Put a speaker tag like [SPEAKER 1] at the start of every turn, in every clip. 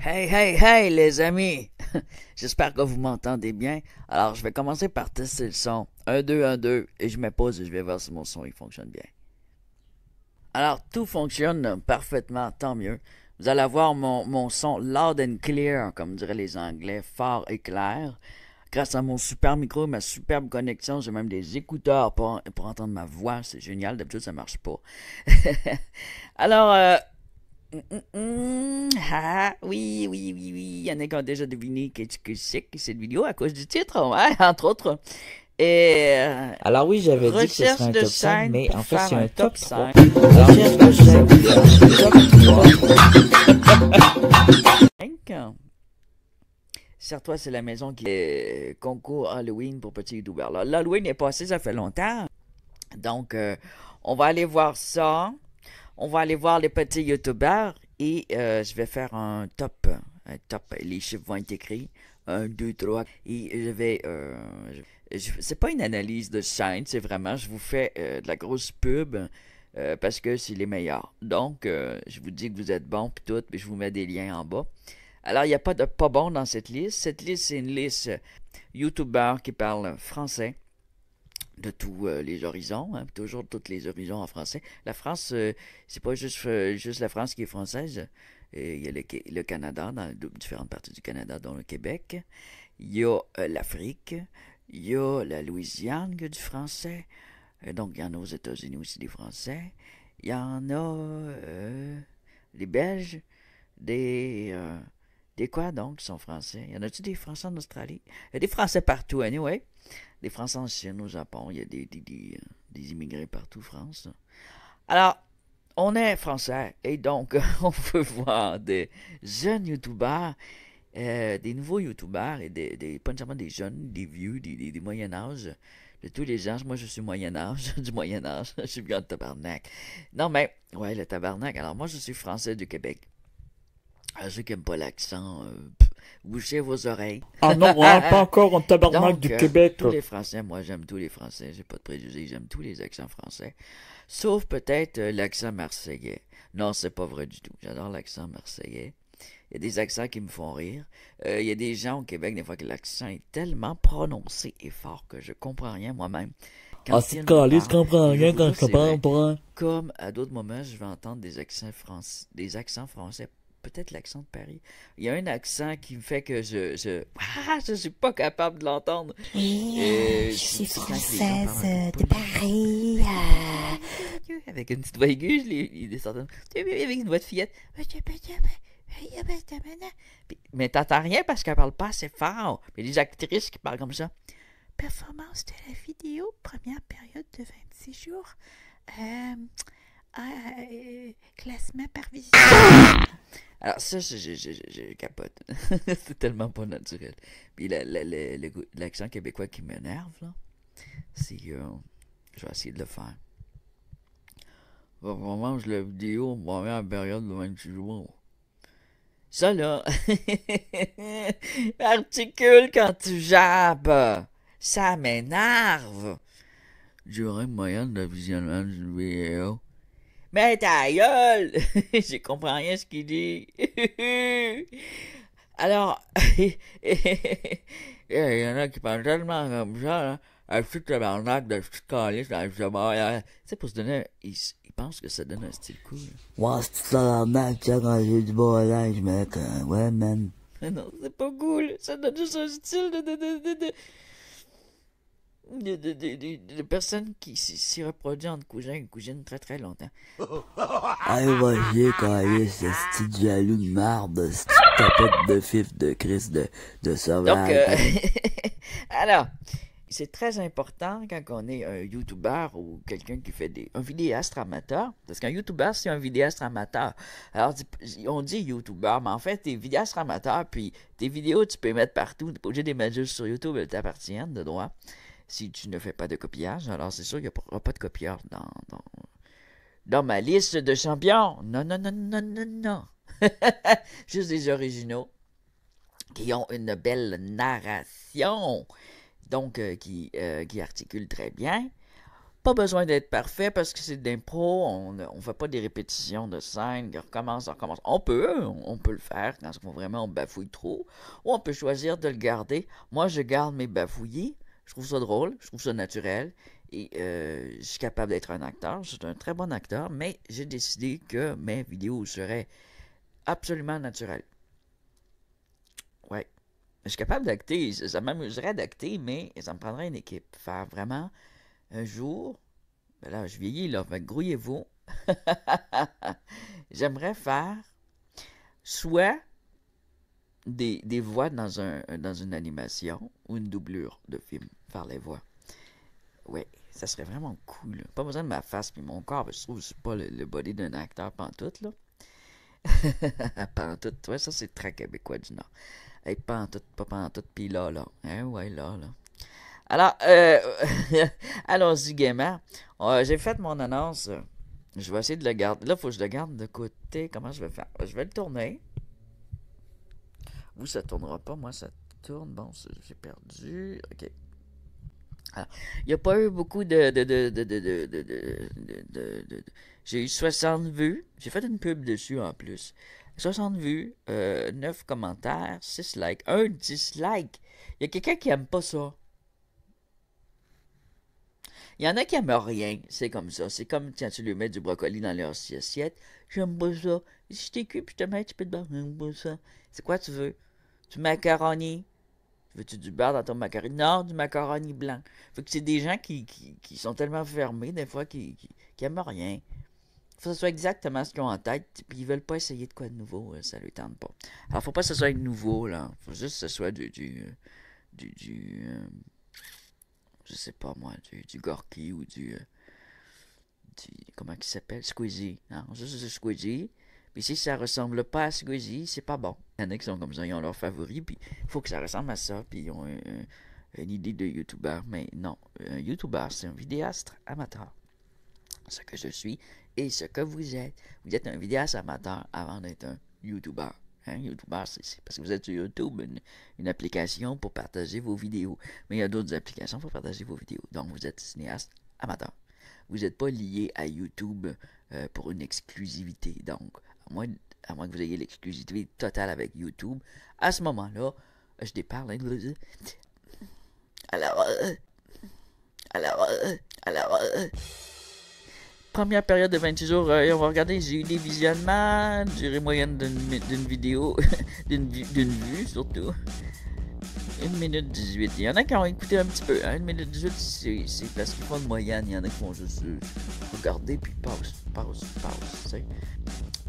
[SPEAKER 1] Hey, hey, hey, les amis! J'espère que vous m'entendez bien. Alors, je vais commencer par tester le son. 1, 2, 1, 2, et je me pose et je vais voir si mon son il fonctionne bien. Alors, tout fonctionne parfaitement, tant mieux. Vous allez avoir mon son loud and clear, comme diraient les Anglais, fort et clair. Grâce à mon super micro, ma superbe connexion, j'ai même des écouteurs pour entendre ma voix. C'est génial, d'habitude ça marche pas. Alors, oui, oui, oui, oui. Il y en a qui ont déjà deviné que c'est que cette vidéo à cause du titre, ouais, entre autres. Et
[SPEAKER 2] Alors oui, j'avais dit que ce serait
[SPEAKER 1] recherche
[SPEAKER 2] un
[SPEAKER 1] de
[SPEAKER 2] top 5,
[SPEAKER 1] scène
[SPEAKER 2] mais
[SPEAKER 1] pour
[SPEAKER 2] en fait
[SPEAKER 1] faire
[SPEAKER 2] c'est
[SPEAKER 1] un
[SPEAKER 2] un
[SPEAKER 1] top
[SPEAKER 2] top 3.
[SPEAKER 1] 5. Alors,
[SPEAKER 2] Recherche
[SPEAKER 1] j'espère
[SPEAKER 2] de
[SPEAKER 1] que vous
[SPEAKER 2] scène
[SPEAKER 1] allez
[SPEAKER 2] pour faire un top 3.
[SPEAKER 1] 5. Certes-toi, c'est la maison qui est concours Halloween pour petits youtubeurs. L'Halloween est passé, ça fait longtemps. Donc, on va aller voir ça. On va aller voir les petits youtubeurs et je vais faire un top. Un top. Les chiffres vont être écrits. Un, 2, 3. Et je vais. C'est pas une analyse de chaîne, c'est vraiment. Je vous fais de la grosse pub parce que c'est les meilleurs. Donc, je vous dis que vous êtes bons, puis tout, puis je vous mets des liens en bas. Alors, il n'y a pas de pas bon dans cette liste. Cette liste, c'est une liste youtubeurs qui parlent français de tous les horizons, hein, toujours tous les horizons en français. La France, c'est pas juste la France qui est française. Il y a le Canada, dans différentes parties du Canada, dont le Québec. Il y a l'Afrique. Il y a la Louisiane qui a du français. Donc, il y en a aux États-Unis aussi des Français. Il y en a les Belges, des quoi donc qui sont français? Y en a-tu des Français en Australie? Il y a des Français partout, anyway. Des Français en Chine, au Japon. Il y a des immigrés partout, France. Alors, on est français et donc on veut voir des jeunes youtubeurs, des nouveaux youtubeurs et pas nécessairement des jeunes, des vieux, des moyen âge, de tous les âges. Moi, je suis moyen âge, du moyen âge. Je suis bien de tabarnak. Non, mais, ouais, le tabarnak. Alors, moi, je suis français du Québec. Ceux qui n'aiment pas l'accent, bouchez vos oreilles.
[SPEAKER 2] Ah non, hein, pas encore un tabarnak
[SPEAKER 1] Donc,
[SPEAKER 2] du Québec.
[SPEAKER 1] tous les Français, moi j'aime tous les Français, j'ai pas de préjugés, j'aime tous les accents français. Sauf peut-être l'accent marseillais. Non, c'est pas vrai du tout. J'adore l'accent marseillais. Il y a des accents qui me font rire. Il y a des gens au Québec, des fois, que l'accent est tellement prononcé et fort que je comprends rien moi-même.
[SPEAKER 2] Ah,
[SPEAKER 1] Quand
[SPEAKER 2] c'est
[SPEAKER 1] ils
[SPEAKER 2] de
[SPEAKER 1] me
[SPEAKER 2] calice, je
[SPEAKER 1] parlent,
[SPEAKER 2] comprends
[SPEAKER 1] et je
[SPEAKER 2] rien
[SPEAKER 1] vous
[SPEAKER 2] quand
[SPEAKER 1] jure
[SPEAKER 2] je
[SPEAKER 1] que
[SPEAKER 2] te
[SPEAKER 1] c'est
[SPEAKER 2] parle,
[SPEAKER 1] vrai,
[SPEAKER 2] pour.
[SPEAKER 1] comme à d'autres moments, je vais entendre des accents français, peut-être l'accent de Paris. Il y a un accent qui me fait que je suis pas capable de l'entendre.
[SPEAKER 3] Oui, je suis
[SPEAKER 1] C'est quand les gens
[SPEAKER 3] française
[SPEAKER 1] parlent un peu
[SPEAKER 3] de
[SPEAKER 1] poli.
[SPEAKER 3] Paris.
[SPEAKER 1] Avec une petite voix aiguë, il est sorti avec une voix de fillette. Mais t'entends rien parce qu'elle parle pas assez fort. Il y a des actrices qui parlent comme ça. Performance de la vidéo, première période de 26 jours. Classement par vision. Alors ça, je capote. C'est tellement pas naturel. Puis l'accent québécois qui m'énerve, là, c'est que je vais essayer de le faire. On mange la vidéo, première période de 26 jours. Ça, là, articule quand tu jappes. Ça m'énerve. Durée moyenne de visionnement d'une vidéo. Mais ta gueule! Je comprends rien ce qu'il dit. Alors, il y en a qui parlent tellement comme ça, là. Un petit tabarnak de petit calice dans le tu sais, pour se donner. Ils pensent que ça donne un style cool.
[SPEAKER 2] Ouais, c'est tabarnak, tu sais, quand j'ai du bolage, mec. Ouais, man.
[SPEAKER 1] Mais non, c'est pas cool. Ça donne juste un style de personne qui s'y reproduit entre cousins et cousines très très longtemps.
[SPEAKER 2] Allez, vas-y, calice, ce petit jaloux de marde, ce petit tapette de fif de Christ de
[SPEAKER 1] Donc,
[SPEAKER 2] sauvage.
[SPEAKER 1] alors, c'est très important quand on est un YouTuber ou quelqu'un qui fait un vidéaste amateur, parce qu'un YouTuber, c'est un vidéaste amateur. Alors, on dit YouTuber, mais en fait, t'es vidéaste amateur, puis tes vidéos, tu peux les mettre partout. T'es pas obligé de les mettre juste sur YouTube, elles t'appartiennent de droit, si tu ne fais pas de copiage. Alors, c'est sûr qu'il n'y aura pas de copieur dans ma liste de champions. Non, non, non, non, non, non. Juste des originaux qui ont une belle narration, donc qui articulent très bien. Pas besoin d'être parfait parce que c'est de l'impro, on fait pas des répétitions de scènes, on recommence, on recommence. On peut le faire quand vraiment on bafouille trop, ou on peut choisir de le garder. Moi, je garde mes bafouillis, je trouve ça drôle, je trouve ça naturel, et je suis capable d'être un acteur, je suis un très bon acteur, mais j'ai décidé que mes vidéos seraient absolument naturelles. Ouais. Je suis capable d'acter, ça m'amuserait d'acter, mais ça me prendrait une équipe. Faire vraiment un jour, ben là, je vieillis, là, fait que grouillez-vous. J'aimerais faire soit des voix dans une animation ou une doublure de film, faire les voix. Ouais, ça serait vraiment cool. Là. Pas besoin de ma face puis mon corps, parce que je trouve que je suis pas le body d'un acteur pantoute, là. Pantoute, toi, ça c'est très québécois du Nord. Hey, pantoute, pas pantoute, pis là, là. Hein, ouais, là, là. Alors, allons-y gaiement. J'ai fait mon annonce. Je vais essayer de le garder. Là, il faut que je le garde de côté. Comment je vais faire? Je vais le tourner. Vous, ça ne tournera pas. Moi, ça tourne. Bon, j'ai perdu. OK. Alors, il n'y a pas eu beaucoup j'ai eu 60 vues. J'ai fait une pub dessus en plus. 60 vues, 9 commentaires, 6 likes, 1 dislike. Il y a quelqu'un qui aime pas ça. Il y en a qui aiment rien, c'est comme ça. C'est comme quand tu lui mets du brocoli dans leur assiette. J'aime pas ça. Si je t'ai cuit puis je te mets un petit peu de beurre, j'aime pas ça. C'est quoi tu veux? Du macaroni? Veux-tu du beurre dans ton macaroni? Non, du macaroni blanc. Fait que c'est des gens qui sont tellement fermés, des fois, qui aiment rien. Faut que ce soit exactement ce qu'ils ont en tête, puis ils veulent pas essayer de quoi de nouveau, ça lui tente pas. Alors, faut pas que ce soit nouveau, là. Faut juste que ce soit je sais pas moi, du Gorky ou comment il s'appelle? Squeezie. Non, juste du Squeezie. Puis si ça ressemble pas à Squeezie, c'est pas bon. Il y en a qui sont comme ça, ils ont leur favori, puis il faut que ça ressemble à ça, puis ils ont une idée de YouTuber. Mais non, un YouTuber, c'est un vidéaste amateur. Ce que je suis et ce que vous êtes. Vous êtes un vidéaste amateur avant d'être un YouTuber. Hein? YouTuber, c'est parce que vous êtes sur YouTube, une application pour partager vos vidéos. Mais il y a d'autres applications pour partager vos vidéos. Donc, vous êtes cinéaste amateur. Vous n'êtes pas lié à YouTube pour une exclusivité. Donc, à moins que vous ayez l'exclusivité totale avec YouTube, à ce moment-là, je déparle. Hein? Alors, première période de 26 jours, on va regarder, j'ai eu des visionnements, durée moyenne d'une vidéo, d'une vue surtout. 1 minute 18. Il y en a qui ont écouté un petit peu. Hein? 1 minute 18, c'est parce qu'ils font de moyenne. Il y en a qui vont juste regarder puis passe.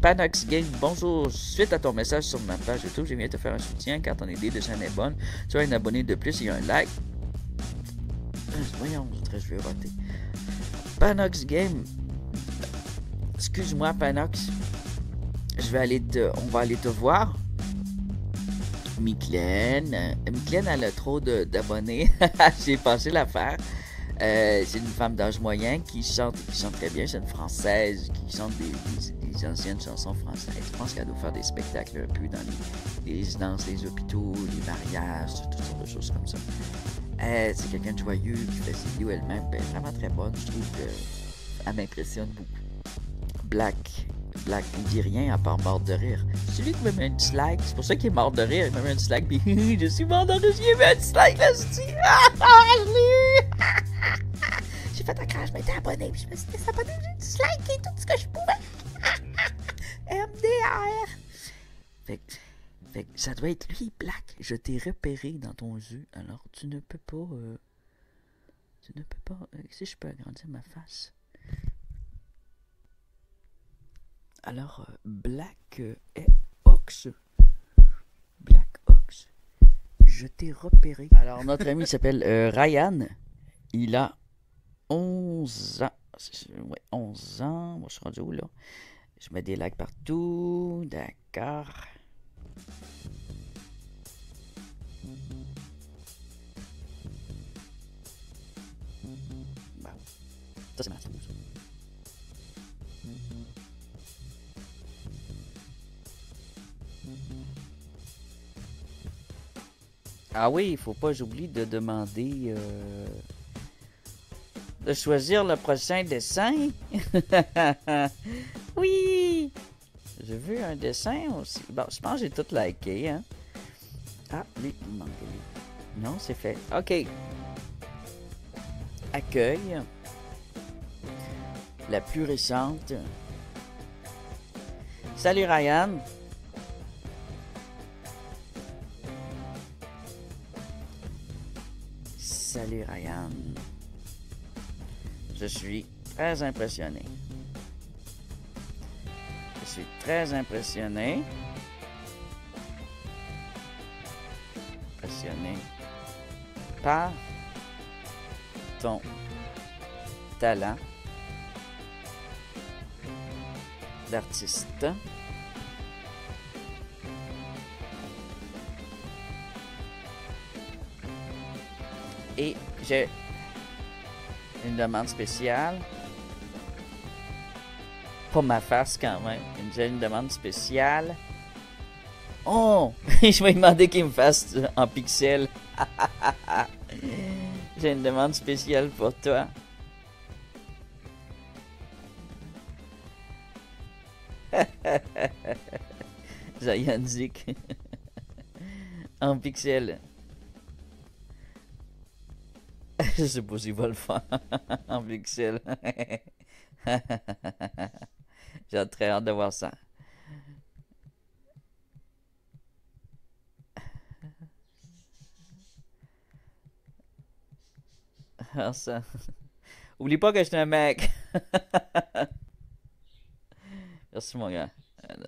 [SPEAKER 1] Panox Game, bonjour. Suite à ton message sur ma page YouTube, je viens te faire un soutien quand ton idée de chaîne est bonne. Tu as un abonné de plus et un like. Voyons, je vais voter. Panox Game. Excuse-moi, Panox. On va aller te voir. Miclaine, elle a trop d'abonnés. J'ai passé l'affaire. C'est une femme d'âge moyen qui chante très bien. C'est une Française qui chante des anciennes chansons françaises. Je pense qu'elle doit faire des spectacles un peu dans les résidences, les hôpitaux, les mariages, toutes sortes de choses comme ça. C'est quelqu'un de joyeux qui fait ses vidéos elle-même. Elle est vraiment très bonne. Je trouve qu'elle m'impressionne beaucoup. Black, il dit rien à part mort de rire. C'est lui qui me met un dislike. C'est pour ça qu'il est mort de rire. Il me met un dislike. Puis je suis mort de rire. Il me met un dislike là. J'ai fait un crash. Je m'étais abonné. Puis je me suis désabonné. J'ai disliké tout ce que je pouvais. MDR. Fait que ça doit être lui, Black. Je t'ai repéré dans ton jeu. Alors tu ne peux pas. Si je peux agrandir ma face. Alors, Black Ox, je t'ai repéré. Alors, notre ami s'appelle Ryan. Il a 11 ans. Ouais, 11 ans. Moi, je suis rendu où, là? Je mets des likes partout. D'accord. Bon. Ça, c'est marrant. Ah oui, il faut pas j'oublie de demander de choisir le prochain dessin. Oui! J'ai vu un dessin aussi. Bon, je pense que j'ai tout liké, hein. Ah, lui, il manque lui. Non, c'est fait. OK. Accueil. La plus récente. Salut Ryan. Salut Ryan. Je suis très impressionné. Je suis très impressionné. Impressionné par ton talent d'artiste. Et j'ai une demande spéciale. Pas ma face quand même. J'ai une demande spéciale. Oh! Je vais demander qu'il me fasse en pixels. J'ai une demande spéciale pour toi. Zayanzik. En pixels. Je sais pas s'il va le faire en pixels. J'ai très hâte de voir ça. Alors ça. Oublie pas que j'étais un mec. Merci mon grand.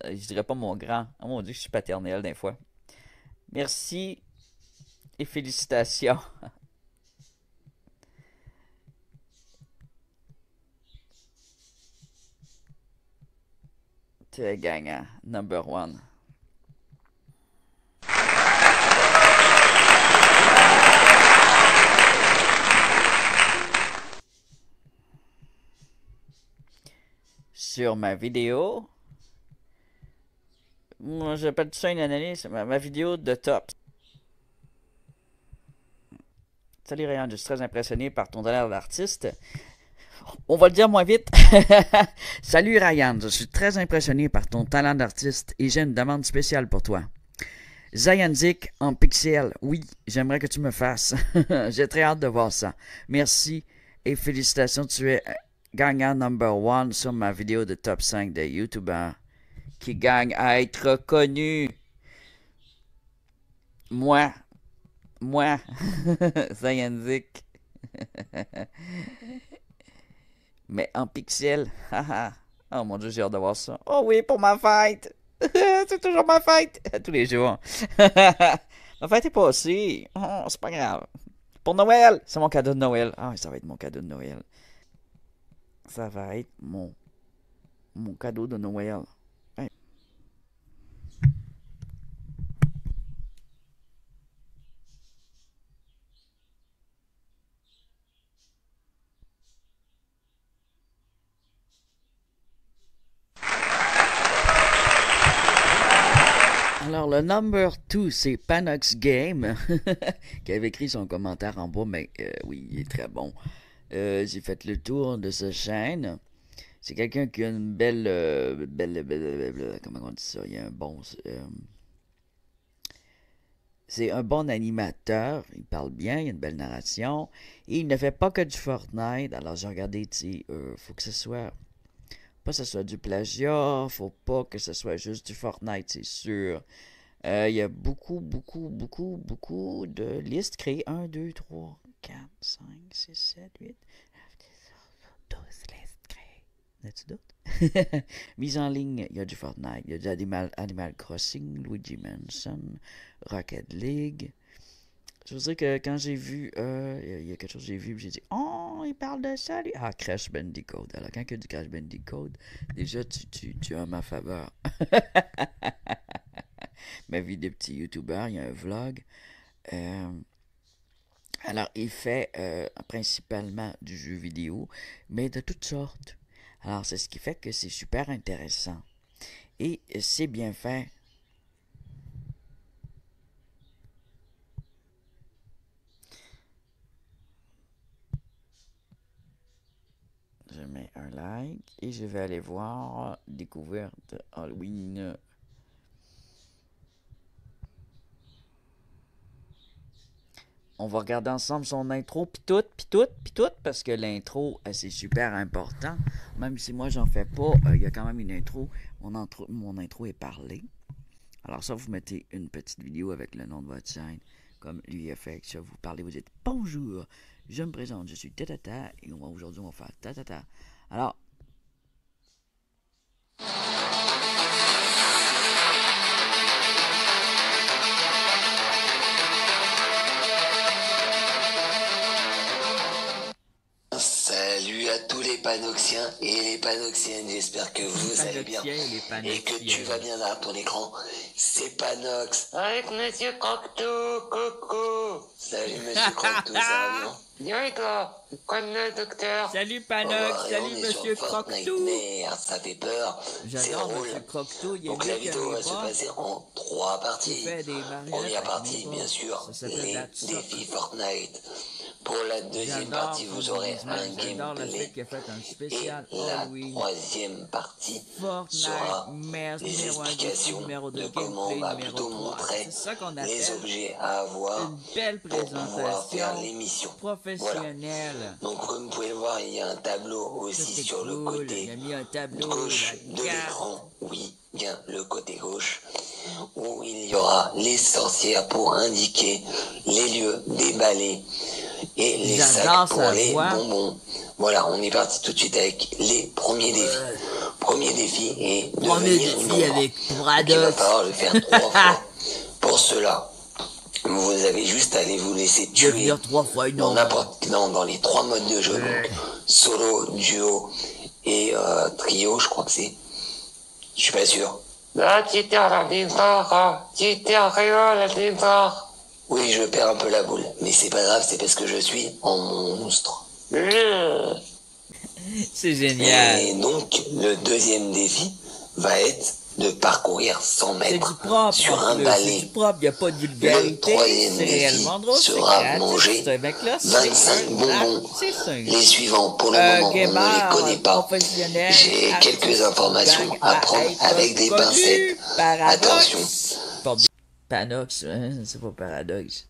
[SPEAKER 1] Je dirais pas mon grand. Oh mon dieu, je suis paternel des fois. Merci et félicitations. Tu es gagnant. Number one. Sur ma vidéo, moi j'appelle ça une analyse, ma vidéo de top. Salut Ryan, je suis très impressionné par ton talent d'artiste. On va le dire moins vite. Salut Ryan, je suis très impressionné par ton talent d'artiste et j'ai une demande spéciale pour toi. Zayanzik en pixel, oui, j'aimerais que tu me fasses. J'ai très hâte de voir ça. Merci et félicitations, tu es gagnant number one sur ma vidéo de top 5 de YouTubers qui gagne à être reconnu. Moi, Zayanzik. Mais en pixel, haha. Oh mon dieu, j'ai hâte de voir ça. Oh oui, pour ma fête. C'est toujours ma fête. Tous les jours. Ma fête est passée. Oh, c'est pas grave. Pour Noël, c'est mon cadeau de Noël. Ah, ça va être mon cadeau de Noël. Ça va être mon cadeau de Noël. Ouais. Alors, le number 2, c'est Panox Game, qui avait écrit son commentaire en bas, mais oui, il est très bon. J'ai fait le tour de sa chaîne. C'est quelqu'un qui a une belle, comment on dit ça? Il y a un bon... c'est un bon animateur, il parle bien, il a une belle narration, et il ne fait pas que du Fortnite. Alors j'ai regardé, tu sais, faut que ce soit... Pas que ce soit du plagiat, faut pas que ce soit juste du Fortnite, c'est sûr. Il y a beaucoup de listes créées. 1, 2, 3, 4, 5, 6, 7, 8, 9, 10, 12 listes créées. N'as-tu d'autres? Mise en ligne, il y a du Fortnite, il y a du Animal Crossing, Luigi Mansion, Rocket League. Je veux dire que quand j'ai vu, il y a quelque chose que j'ai vu, j'ai dit, oh, il parle de ça, lui. Ah, Crash Bandicoot. Alors, quand il y a du Crash Bandicoot, déjà, tu as ma faveur. Ma vie de petit YouTuber, il y a un vlog. Alors, il fait principalement du jeu vidéo, mais de toutes sortes. Alors, c'est ce qui fait que c'est super intéressant. Et c'est bien fait. un like et je vais aller voir découverte Halloween. On va regarder ensemble son intro, pis tout, parce que l'intro, c'est super important. Même si moi, j'en fais pas, il y a quand même une intro. Mon intro est parlé. Alors ça, vous mettez une petite vidéo avec le nom de votre chaîne, comme lui a fait. Ça, vous parlez, vous dites « Bonjour, je me présente, je suis Tatata, et aujourd'hui, on va faire Tatata. » Alors...
[SPEAKER 4] Salut à tous les panoxiens et les panoxiennes, j'espère que vous allez bien et que tu vas bien derrière ton écran. C'est Panox avec Monsieur Croque-Tout, coucou. Salut Monsieur Croque-Tout, ça va bien? Bien et toi? Comme le docteur?
[SPEAKER 1] Salut Panox, salut Monsieur Croque-Tout.
[SPEAKER 4] Merde, ça fait peur.
[SPEAKER 1] J'adore Monsieur Croque-Tout.
[SPEAKER 4] Donc la vidéo va se passer en 3 parties. Première partie, bien sûr, les défis Fortnite. Pour la deuxième partie, vous aurez un gameplay. Et la troisième partie sera les explications de comment on va plutôt montrer les objets à avoir pour pouvoir faire les missions. Voilà. Donc comme vous pouvez le voir, il y a un tableau aussi sur le côté gauche de l'écran. Oui, bien le côté gauche, où il y aura les sorcières pour indiquer les lieux des balais et les sacs pour les bonbons. Voilà, on est parti tout de suite avec les premiers défis. Premier défi est devenir une ombre. Il va falloir le faire 3 fois. Pour cela, vous avez juste à aller vous laisser tuer dans n'importe dans les 3 modes de jeu. Donc, solo, duo et trio, je crois que c'est. Je suis pas sûr. Oui, je perds un peu la boule, mais c'est pas grave, c'est parce que je suis en monstre.
[SPEAKER 1] C'est génial.
[SPEAKER 4] Et donc, le deuxième défi va être de parcourir 100 mètres sur un balai.
[SPEAKER 1] Il n'y a pas de vulgarité.
[SPEAKER 4] Le troisième défi sera manger 25 bonbons. Les suivants, pour le moment, on ne les connaît pas. J'ai quelques informations à prendre avec des pincettes. Attention.
[SPEAKER 1] Panox, hein, c'est pas paradoxe.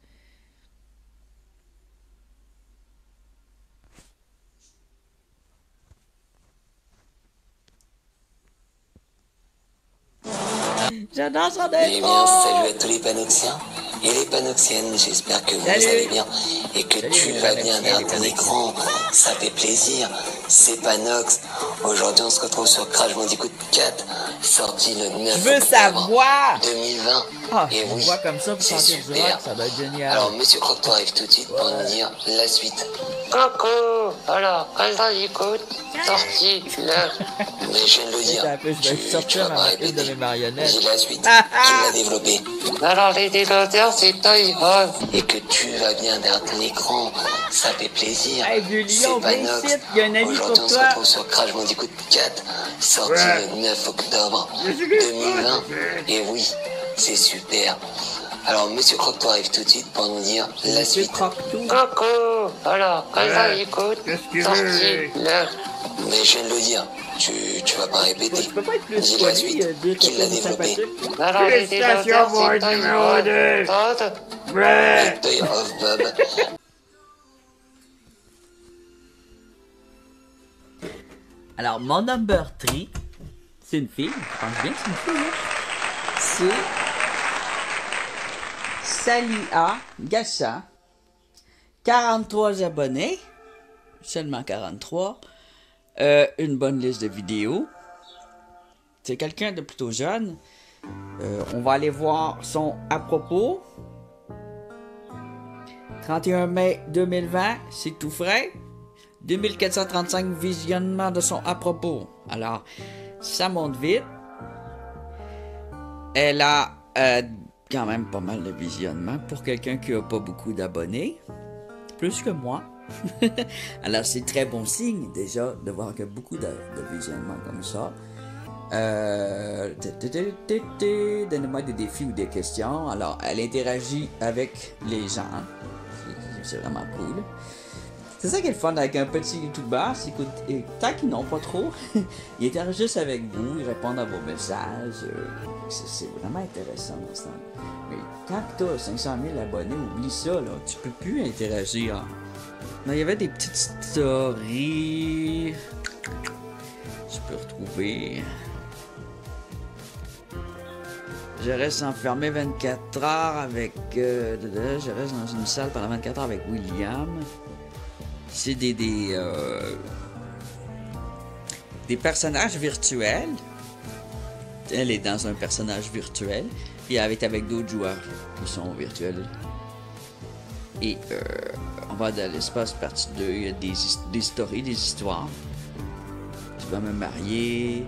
[SPEAKER 1] J'adore son intro.
[SPEAKER 4] Eh bien, salut à tous les panoxiens et les panoxiennes, j'espère que vous allez bien et que tu vas bien derrière ton écran, ça fait plaisir, c'est Panox. Aujourd'hui on se retrouve sur Crash Bandicoot 4, sorti le 9 octobre 2020. Et oui, c'est super.
[SPEAKER 1] Ça doit être génial.
[SPEAKER 4] Alors Monsieur Croque-Tout arrive tout de suite pour nous dire la suite.
[SPEAKER 5] Coucou. Alors, Crash Bandicoot, sorti le...
[SPEAKER 4] Mais je viens de le dire, tu vas pas répéter.
[SPEAKER 1] De mes marionnettes.
[SPEAKER 4] Dis la suite, qui l'a développé.
[SPEAKER 5] Alors, les développeurs, c'est Toy Hall.
[SPEAKER 4] Et que tu vas bien derrière ton écran, ça fait plaisir.
[SPEAKER 1] Hey, vieux
[SPEAKER 4] c'est
[SPEAKER 1] lion,
[SPEAKER 4] Panox.
[SPEAKER 1] il y a un ami
[SPEAKER 4] Aujourd'hui,
[SPEAKER 1] pour
[SPEAKER 4] on se
[SPEAKER 1] toi.
[SPEAKER 4] retrouve sur Crash Bandicoot 4, sorti le 9 octobre 2020. Et oui, c'est super. Alors, Monsieur Croque-Tout arrive tout de suite pour nous dire la suite.
[SPEAKER 5] Coucou. Alors, Crash Bandicoot, sorti le...
[SPEAKER 4] Mais je viens de le dire, tu vas pas répéter.
[SPEAKER 1] Je peux pas être plus
[SPEAKER 4] Dis la
[SPEAKER 1] poli,
[SPEAKER 4] suite,
[SPEAKER 1] dire
[SPEAKER 4] qui
[SPEAKER 1] quelque
[SPEAKER 4] l'a
[SPEAKER 1] chose de
[SPEAKER 4] développé.
[SPEAKER 1] sympathique.
[SPEAKER 5] Alors, les développeurs, c'est Toy Hall.
[SPEAKER 4] Toy of Bob.
[SPEAKER 1] Alors, mon number 3, c'est une fille. Je pense bien que c'est une fille. C'est Salia Gassa. 43 abonnés. Seulement 43. Une bonne liste de vidéos. C'est quelqu'un de plutôt jeune. On va aller voir son à propos. 31 mai 2020, c'est tout frais. 2435 visionnements de son à propos. Alors, ça monte vite. Elle a quand même pas mal de visionnements pour quelqu'un qui n'a pas beaucoup d'abonnés. Plus que moi. Alors, c'est très bon signe déjà de voir qu'il y a beaucoup de visionnements comme ça. Donnez-moi des défis ou des questions. Alors, elle interagit avec les gens. C'est vraiment cool.
[SPEAKER 6] C'est ça qui est le fun avec un petit YouTuber, c'est que tant qu'ils n'ont pas trop, ils interagissent avec vous, ils répondent à vos messages. C'est vraiment intéressant dans ce temps. Mais quand tu as 500 000 abonnés, oublie ça, là, tu peux plus interagir. Non, il y avait des petites stories. Je peux retrouver. Je reste enfermé 24 heures avec... je reste dans une salle pendant 24 heures avec William. C'est des personnages virtuels. Elle est dans un personnage virtuel. Puis elle est avec d'autres joueurs qui sont virtuels. Et on va dans l'espace partie 2. Il y a des stories, des histoires. Je vais me marier.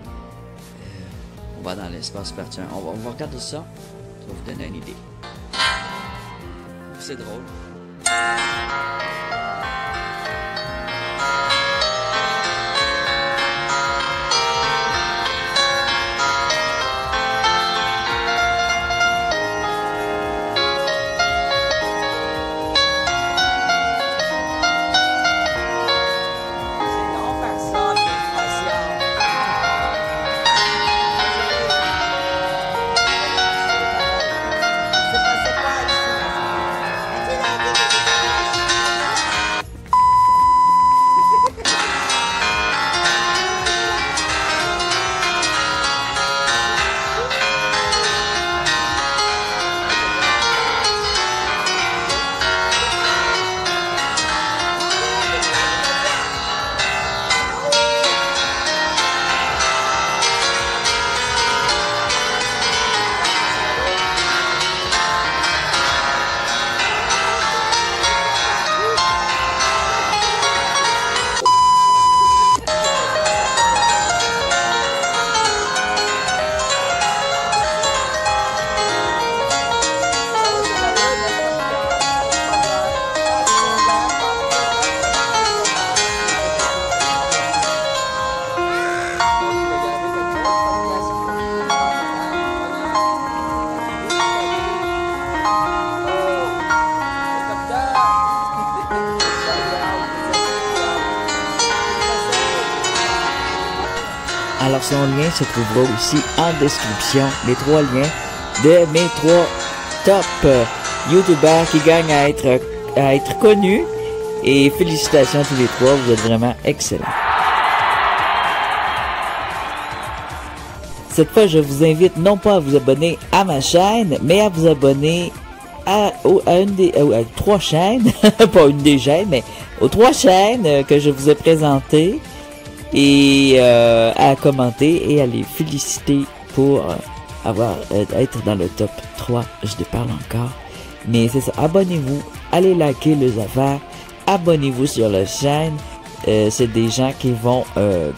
[SPEAKER 6] On va dans l'espace partie 1. On va regarder ça. Ça va vous donner une idée. C'est drôle.
[SPEAKER 1] Alors son lien se trouvera aussi en description, les 3 liens de mes 3 top YouTubers qui gagnent à être connus. Et félicitations à tous les 3, vous êtes vraiment excellents. Cette fois, je vous invite non pas à vous abonner à ma chaîne, mais à vous abonner à 3 chaînes, pas une des chaînes, mais aux 3 chaînes que je vous ai présentées. Et à commenter et à les féliciter pour être dans le top 3, je te parle encore. Mais c'est ça, abonnez-vous, allez liker les affaires, abonnez-vous sur la chaîne. C'est des gens qui vont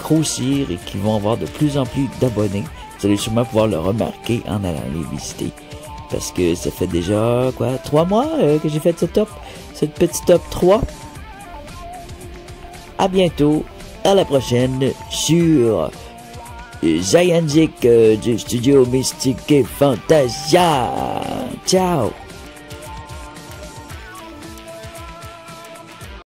[SPEAKER 1] grossir et qui vont avoir de plus en plus d'abonnés. Vous allez sûrement pouvoir le remarquer en allant les visiter. Parce que ça fait déjà, 3 mois que j'ai fait cette petite top 3. À bientôt. À la prochaine sur Giantic du studio Mystique et Fantasia. Ciao!